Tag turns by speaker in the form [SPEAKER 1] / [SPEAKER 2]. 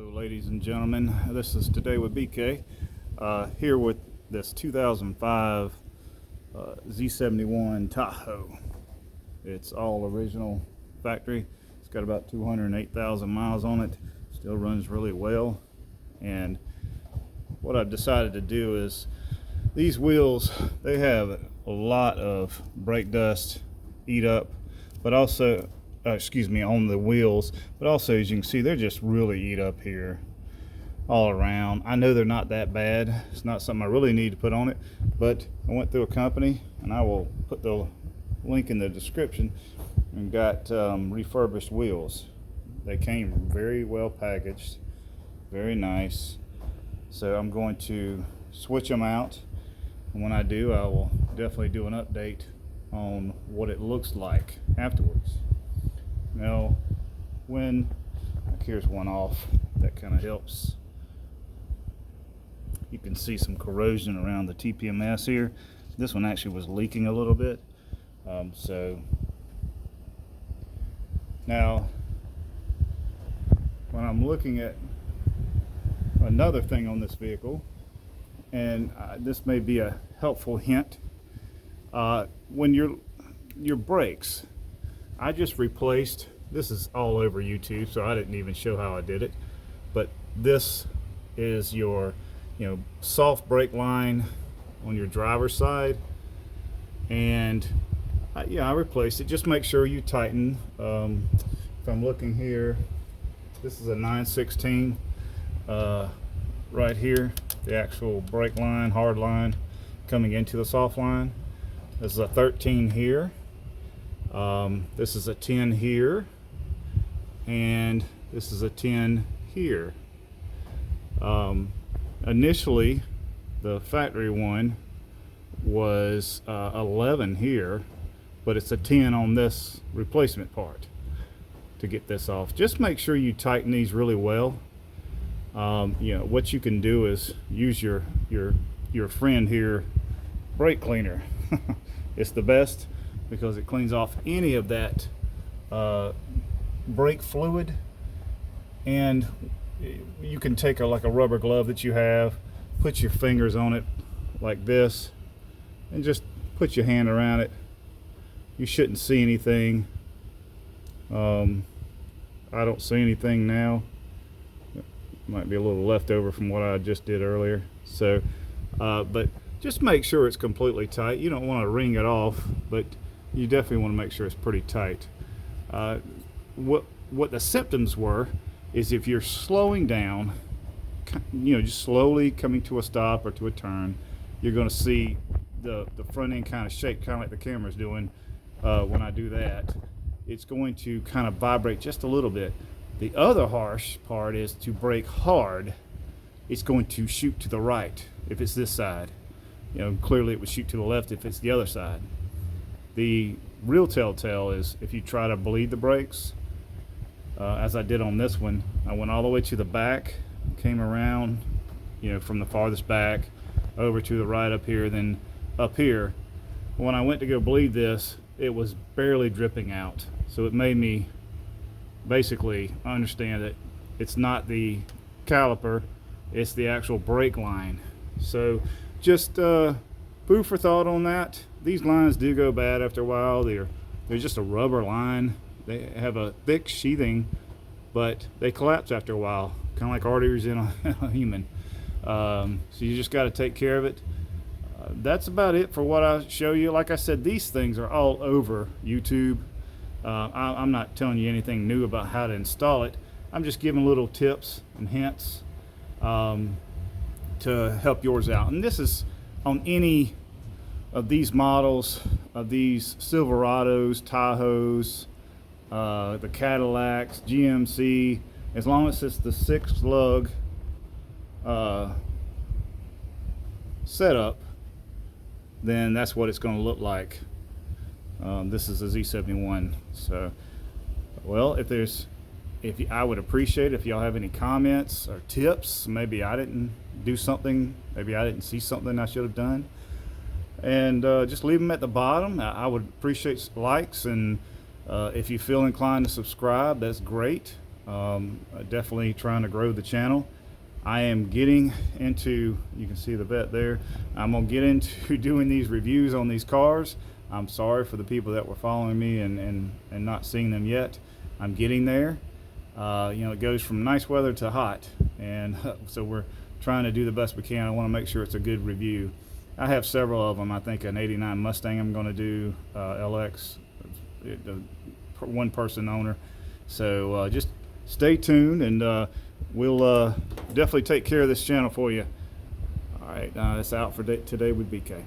[SPEAKER 1] Hello ladies and gentlemen, this is Today with BK, here with this 2005 Z71 Tahoe. It's all original factory. It's got about 208,000 miles on it, still runs really well. And what I've decided to do is, these wheels, they have a lot of brake dust eat up, but also on the wheels, but also, as you can see, they're just really eat up here all around. I know they're not that bad. It's not something I really need to put on it, but I went through a company, and I will put the link in the description, and got refurbished wheels. They came very well packaged, very nice. So I'm going to switch them out, and when I do, I will definitely do an update on what it looks like afterwards. Now, here's one off, that kind of helps. You can see some corrosion around the TPMS here. This one actually was leaking a little bit. So now, when I'm looking at another thing on this vehicle, and this may be a helpful hint, when your brakes, I just replaced, this is all over YouTube, so I didn't even show how I did it, but this is your soft brake line on your driver's side, and I replaced it. Just make sure you tighten. If I'm looking here, this is a 9/16 right here, the actual brake line, hard line coming into the soft line. This is a 13 here. This is a 10 here, and this is a 10 here. Initially, the factory one was 11 here, but it's a 10 on this replacement part to get this off. Just make sure you tighten these really well. What you can do is use your friend here, brake cleaner. It's the best, because it cleans off any of that brake fluid. And you can take like a rubber glove that you have, put your fingers on it like this, and just put your hand around it. You shouldn't see anything. I don't see anything now. Might be a little leftover from what I just did earlier. So but just make sure it's completely tight. You don't want to wring it off, but you definitely want to make sure it's pretty tight. What the symptoms were is, if you're slowing down, just slowly coming to a stop or to a turn, you're going to see the front end kind of shake, kind of like the camera's doing. When I do that, it's going to kind of vibrate just a little bit. The other harsh part is, to brake hard, it's going to shoot to the right if it's this side. Clearly it would shoot to the left if it's the other side. The real telltale is if you try to bleed the brakes, as I did on this one. I went all the way to the back, came around, from the farthest back over to the right up here, then up here. When I went to go bleed this, it was barely dripping out. So it made me basically understand that it's not the caliper, it's the actual brake line. So just food for thought on that. These lines do go bad after a while. They're just a rubber line. They have a thick sheathing, but they collapse after a while, kind of like arteries in a human. So you just got to take care of it. That's about it for what I show you. Like I said, these things are all over YouTube. I'm not telling you anything new about how to install it. I'm just giving little tips and hints to help yours out. And this is on any of these models, of these Silverados, Tahoes, the Cadillacs, GMC, as long as it's the 6-lug setup, then that's what it's going to look like. This is a Z71. So, well, I would appreciate if y'all have any comments or tips. Maybe I didn't do something, maybe I didn't see something I should have done, and just leave them at the bottom. I would appreciate likes, and if you feel inclined to subscribe, that's great. Definitely trying to grow the channel. I am getting into, you can see the vet there, I'm gonna get into doing these reviews on these cars. I'm sorry for the people that were following me and not seeing them yet. I'm getting there. You know, it goes from nice weather to hot, and so we're trying to do the best we can. I want to make sure it's a good review. I have several of them. I think an 89 Mustang I'm going to do, LX, one person owner. So just stay tuned, and we'll definitely take care of this channel for you. All right, that's out for today with BK.